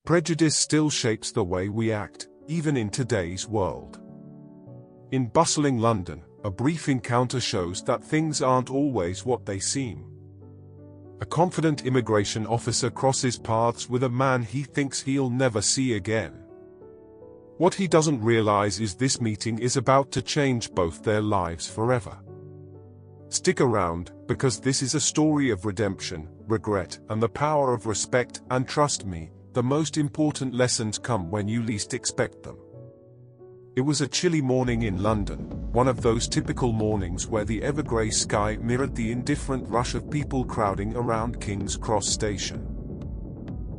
Prejudice still shapes the way we act, even in today's world. In bustling London, a brief encounter shows that things aren't always what they seem. A confident immigration officer crosses paths with a man he thinks he'll never see again. What he doesn't realize is this meeting is about to change both their lives forever. Stick around, because this is a story of redemption, regret, and the power of respect, and trust me, the most important lessons come when you least expect them. It was a chilly morning in London, one of those typical mornings where the ever-grey sky mirrored the indifferent rush of people crowding around King's Cross station.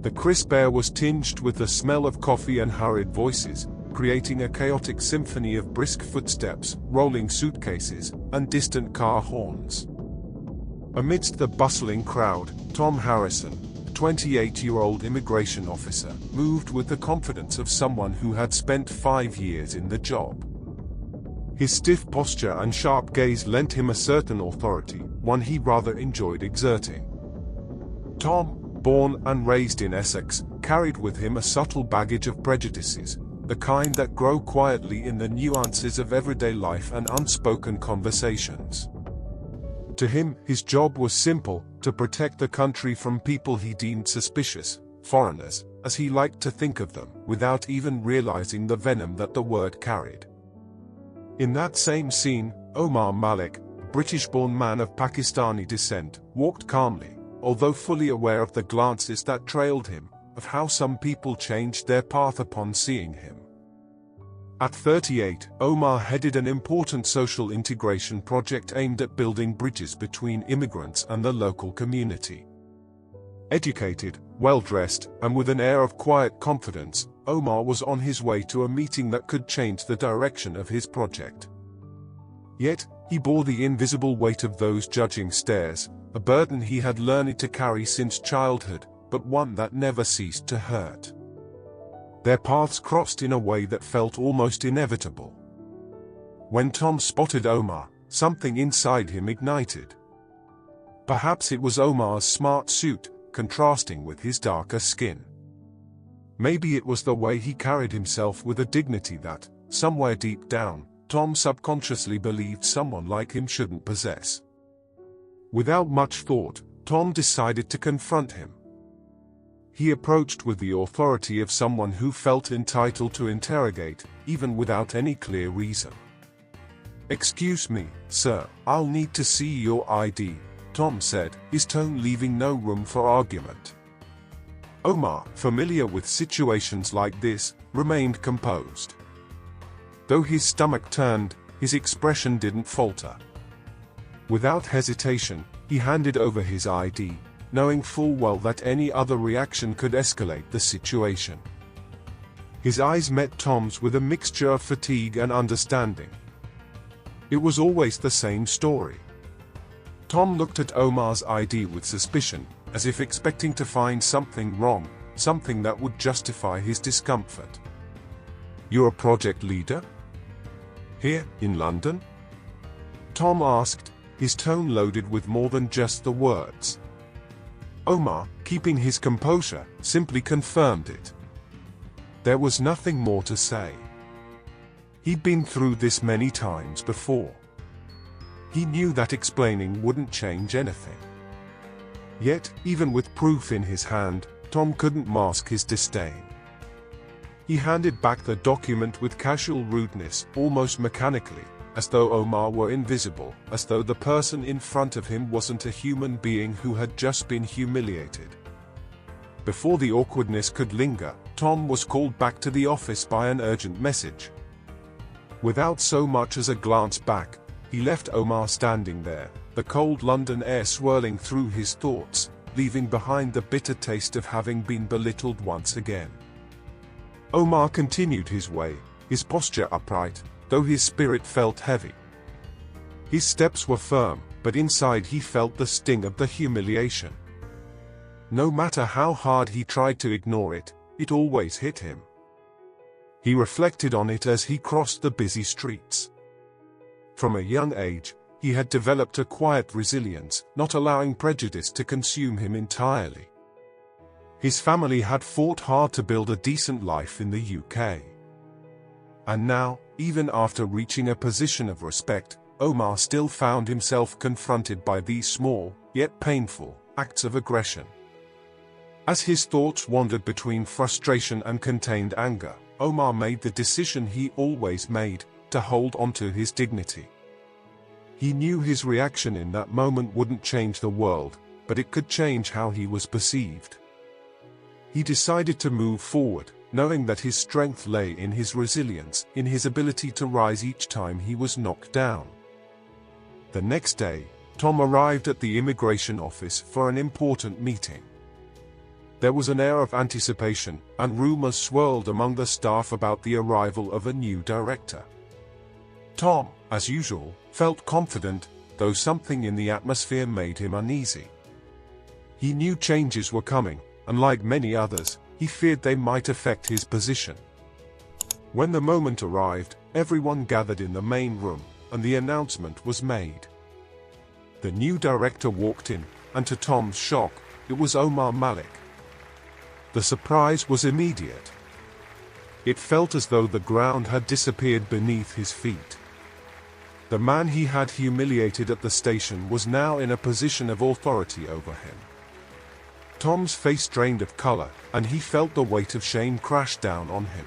The crisp air was tinged with the smell of coffee and hurried voices, creating a chaotic symphony of brisk footsteps, rolling suitcases, and distant car horns. Amidst the bustling crowd, Tom Harrison, a 28-year-old immigration officer, moved with the confidence of someone who had spent 5 years in the job. His stiff posture and sharp gaze lent him a certain authority, one he rather enjoyed exerting. Tom, born and raised in Essex, carried with him a subtle baggage of prejudices, the kind that grow quietly in the nuances of everyday life and unspoken conversations. To him, his job was simple: to protect the country from people he deemed suspicious, foreigners, as he liked to think of them, without even realizing the venom that the word carried. In that same scene, Omar Malik, a British-born man of Pakistani descent, walked calmly, although fully aware of the glances that trailed him, of how some people changed their path upon seeing him. At 38, Omar headed an important social integration project aimed at building bridges between immigrants and the local community. Educated, well-dressed, and with an air of quiet confidence, Omar was on his way to a meeting that could change the direction of his project. Yet, he bore the invisible weight of those judging stares, a burden he had learned to carry since childhood, but one that never ceased to hurt. Their paths crossed in a way that felt almost inevitable. When Tom spotted Omar, something inside him ignited. Perhaps it was Omar's smart suit, contrasting with his darker skin. Maybe it was the way he carried himself with a dignity that, somewhere deep down, Tom subconsciously believed someone like him shouldn't possess. Without much thought, Tom decided to confront him. He approached with the authority of someone who felt entitled to interrogate, even without any clear reason. "Excuse me, sir, I'll need to see your ID," Tom said, his tone leaving no room for argument. Omar, familiar with situations like this, remained composed. Though his stomach turned, his expression didn't falter. Without hesitation, he handed over his ID, knowing full well that any other reaction could escalate the situation. His eyes met Tom's with a mixture of fatigue and understanding. It was always the same story. Tom looked at Omar's ID with suspicion, as if expecting to find something wrong, something that would justify his discomfort. "You're a project leader? Here, in London?" Tom asked, his tone loaded with more than just the words. Omar, keeping his composure, simply confirmed it. There was nothing more to say. He'd been through this many times before. He knew that explaining wouldn't change anything. Yet, even with proof in his hand, Tom couldn't mask his disdain. He handed back the document with casual rudeness, almost mechanically, as though Omar were invisible, as though the person in front of him wasn't a human being who had just been humiliated. Before the awkwardness could linger, Tom was called back to the office by an urgent message. Without so much as a glance back, he left Omar standing there, the cold London air swirling through his thoughts, leaving behind the bitter taste of having been belittled once again. Omar continued his way, his posture upright, though his spirit felt heavy. His steps were firm, but inside he felt the sting of the humiliation. No matter how hard he tried to ignore it, it always hit him. He reflected on it as he crossed the busy streets. From a young age, he had developed a quiet resilience, not allowing prejudice to consume him entirely. His family had fought hard to build a decent life in the UK. And now, even after reaching a position of respect, Omar still found himself confronted by these small, yet painful, acts of aggression. As his thoughts wandered between frustration and contained anger, Omar made the decision he always made, to hold on to his dignity. He knew his reaction in that moment wouldn't change the world, but it could change how he was perceived. He decided to move forward, knowing that his strength lay in his resilience, in his ability to rise each time he was knocked down. The next day, Tom arrived at the immigration office for an important meeting. There was an air of anticipation, and rumors swirled among the staff about the arrival of a new director. Tom, as usual, felt confident, though something in the atmosphere made him uneasy. He knew changes were coming, and like many others, he feared they might affect his position. When the moment arrived, everyone gathered in the main room, and the announcement was made. The new director walked in, and to Tom's shock, it was Omar Malik. The surprise was immediate. It felt as though the ground had disappeared beneath his feet. The man he had humiliated at the station was now in a position of authority over him. Tom's face drained of color, and he felt the weight of shame crash down on him.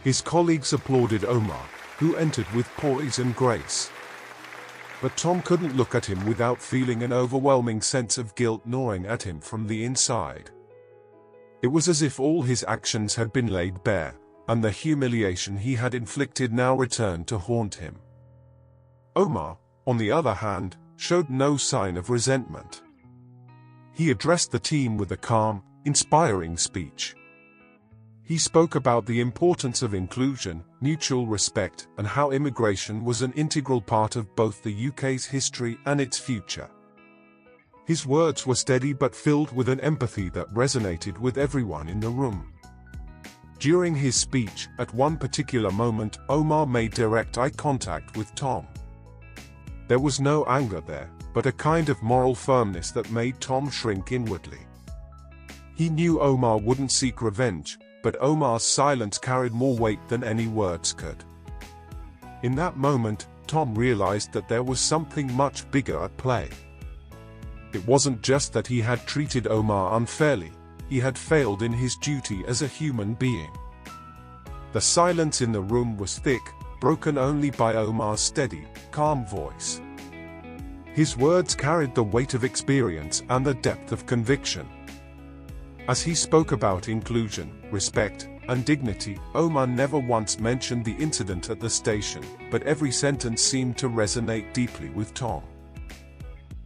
His colleagues applauded Omar, who entered with poise and grace. But Tom couldn't look at him without feeling an overwhelming sense of guilt gnawing at him from the inside. It was as if all his actions had been laid bare, and the humiliation he had inflicted now returned to haunt him. Omar, on the other hand, showed no sign of resentment. He addressed the team with a calm, inspiring speech. He spoke about the importance of inclusion, mutual respect, and how immigration was an integral part of both the UK's history and its future. His words were steady but filled with an empathy that resonated with everyone in the room. During his speech, at one particular moment, Omar made direct eye contact with Tom. There was no anger there, but a kind of moral firmness that made Tom shrink inwardly. He knew Omar wouldn't seek revenge, but Omar's silence carried more weight than any words could. In that moment, Tom realized that there was something much bigger at play. It wasn't just that he had treated Omar unfairly, he had failed in his duty as a human being. The silence in the room was thick, broken only by Omar's steady, calm voice. His words carried the weight of experience and the depth of conviction. As he spoke about inclusion, respect, and dignity, Omar never once mentioned the incident at the station, but every sentence seemed to resonate deeply with Tom.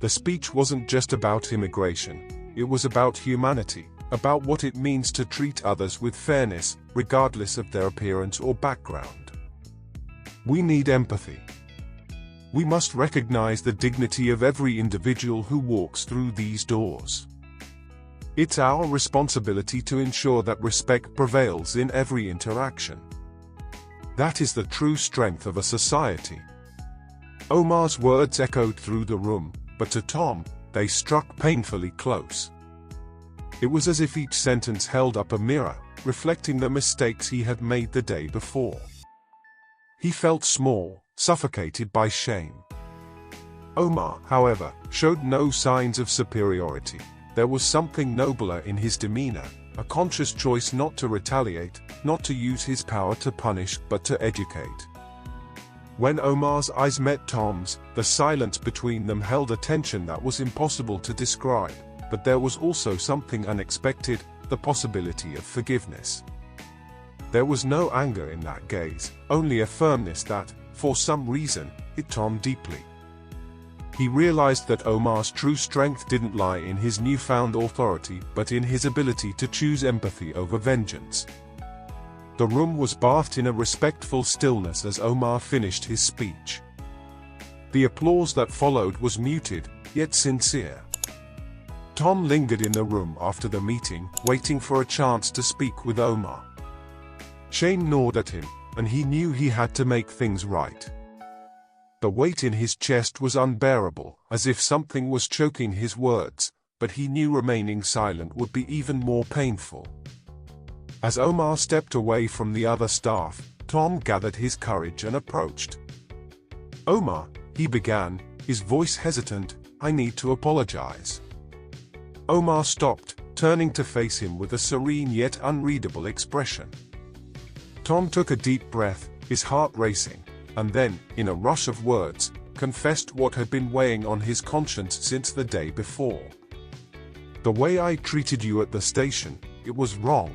The speech wasn't just about immigration, it was about humanity, about what it means to treat others with fairness, regardless of their appearance or background. We need empathy. We must recognize the dignity of every individual who walks through these doors. It's our responsibility to ensure that respect prevails in every interaction. That is the true strength of a society. Omar's words echoed through the room, but to Tom, they struck painfully close. It was as if each sentence held up a mirror, reflecting the mistakes he had made the day before. He felt small, suffocated by shame. Omar, however, showed no signs of superiority. There was something nobler in his demeanor, a conscious choice not to retaliate, not to use his power to punish, but to educate. When Omar's eyes met Tom's, the silence between them held a tension that was impossible to describe, but there was also something unexpected, the possibility of forgiveness. There was no anger in that gaze, only a firmness that, for some reason, hit Tom deeply. He realized that Omar's true strength didn't lie in his newfound authority, but in his ability to choose empathy over vengeance. The room was bathed in a respectful stillness as Omar finished his speech. The applause that followed was muted, yet sincere. Tom lingered in the room after the meeting, waiting for a chance to speak with Omar. Shane gnawed at him, and he knew he had to make things right. The weight in his chest was unbearable, as if something was choking his words, but he knew remaining silent would be even more painful. As Omar stepped away from the other staff, Tom gathered his courage and approached. "Omar," he began, his voice hesitant, "I need to apologize." Omar stopped, turning to face him with a serene yet unreadable expression. Tom took a deep breath, his heart racing, and then, in a rush of words, confessed what had been weighing on his conscience since the day before. "The way I treated you at the station, it was wrong.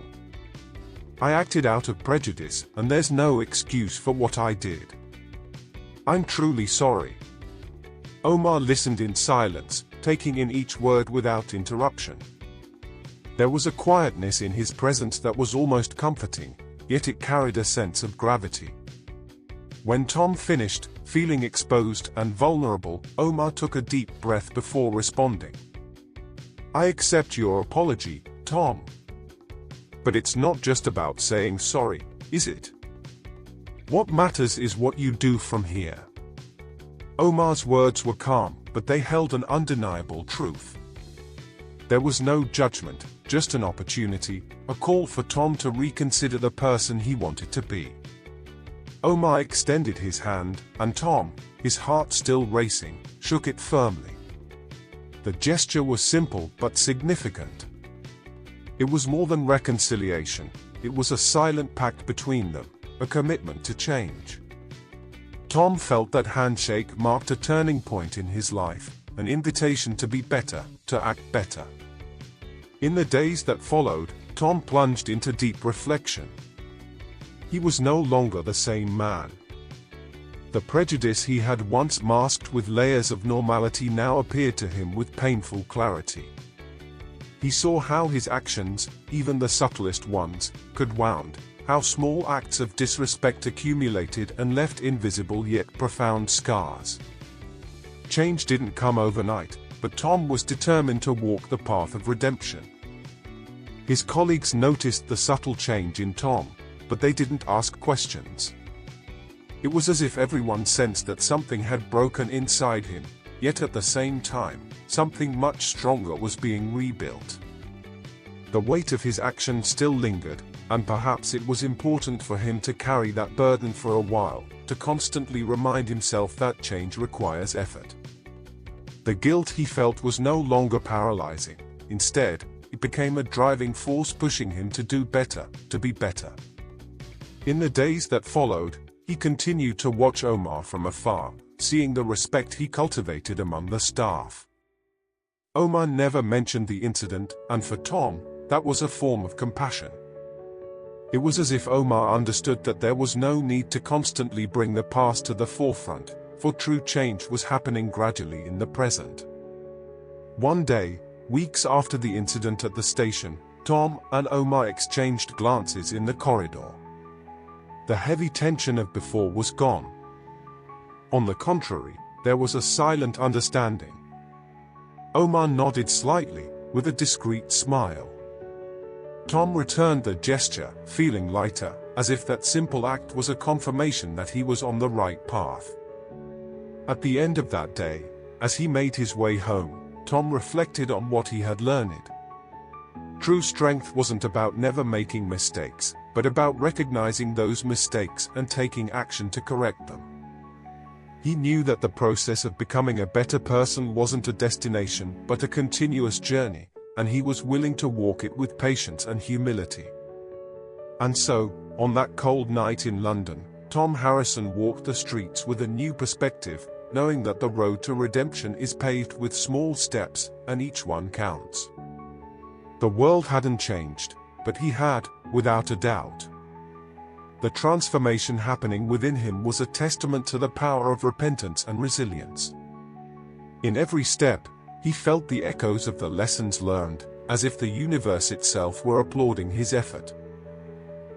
I acted out of prejudice, and there's no excuse for what I did. I'm truly sorry." Omar listened in silence, taking in each word without interruption. There was a quietness in his presence that was almost comforting, yet it carried a sense of gravity. When Tom finished, feeling exposed and vulnerable, Omar took a deep breath before responding. "I accept your apology, Tom. But it's not just about saying sorry, is it? What matters is what you do from here." Omar's words were calm, but they held an undeniable truth. There was no judgment, just an opportunity, a call for Tom to reconsider the person he wanted to be. Omar extended his hand, and Tom, his heart still racing, shook it firmly. The gesture was simple but significant. It was more than reconciliation, it was a silent pact between them, a commitment to change. Tom felt that handshake marked a turning point in his life, an invitation to be better, to act better. In the days that followed, Tom plunged into deep reflection. He was no longer the same man. The prejudice he had once masked with layers of normality now appeared to him with painful clarity. He saw how his actions, even the subtlest ones, could wound, how small acts of disrespect accumulated and left invisible yet profound scars. Change didn't come overnight, but Tom was determined to walk the path of redemption. His colleagues noticed the subtle change in Tom, but they didn't ask questions. It was as if everyone sensed that something had broken inside him, yet at the same time, something much stronger was being rebuilt. The weight of his action still lingered, and perhaps it was important for him to carry that burden for a while, to constantly remind himself that change requires effort. The guilt he felt was no longer paralyzing. Instead, it became a driving force pushing him to do better, to be better. In the days that followed, he continued to watch Omar from afar, seeing the respect he cultivated among the staff. Omar never mentioned the incident, and for Tom, that was a form of compassion. It was as if Omar understood that there was no need to constantly bring the past to the forefront, for true change was happening gradually in the present. One day, weeks after the incident at the station, Tom and Omar exchanged glances in the corridor. The heavy tension of before was gone. On the contrary, there was a silent understanding. Omar nodded slightly, with a discreet smile. Tom returned the gesture, feeling lighter, as if that simple act was a confirmation that he was on the right path. At the end of that day, as he made his way home, Tom reflected on what he had learned. True strength wasn't about never making mistakes, but about recognizing those mistakes and taking action to correct them. He knew that the process of becoming a better person wasn't a destination, but a continuous journey, and he was willing to walk it with patience and humility. And so, on that cold night in London, Tom Harrison walked the streets with a new perspective, knowing that the road to redemption is paved with small steps, and each one counts. The world hadn't changed, but he had, without a doubt. The transformation happening within him was a testament to the power of repentance and resilience. In every step, he felt the echoes of the lessons learned, as if the universe itself were applauding his effort.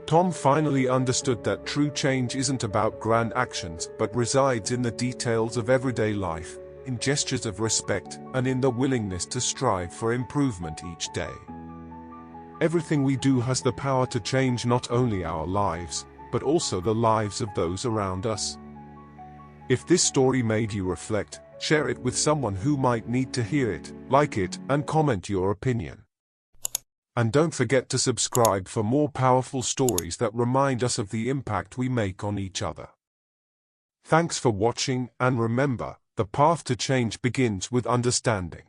Tom finally understood that true change isn't about grand actions but resides in the details of everyday life, in gestures of respect, and in the willingness to strive for improvement each day. Everything we do has the power to change not only our lives, but also the lives of those around us. If this story made you reflect, Share it with someone who might need to hear it, like it, and comment your opinion. And don't forget to subscribe for more powerful stories that remind us of the impact we make on each other. Thanks for watching, and remember, the path to change begins with understanding.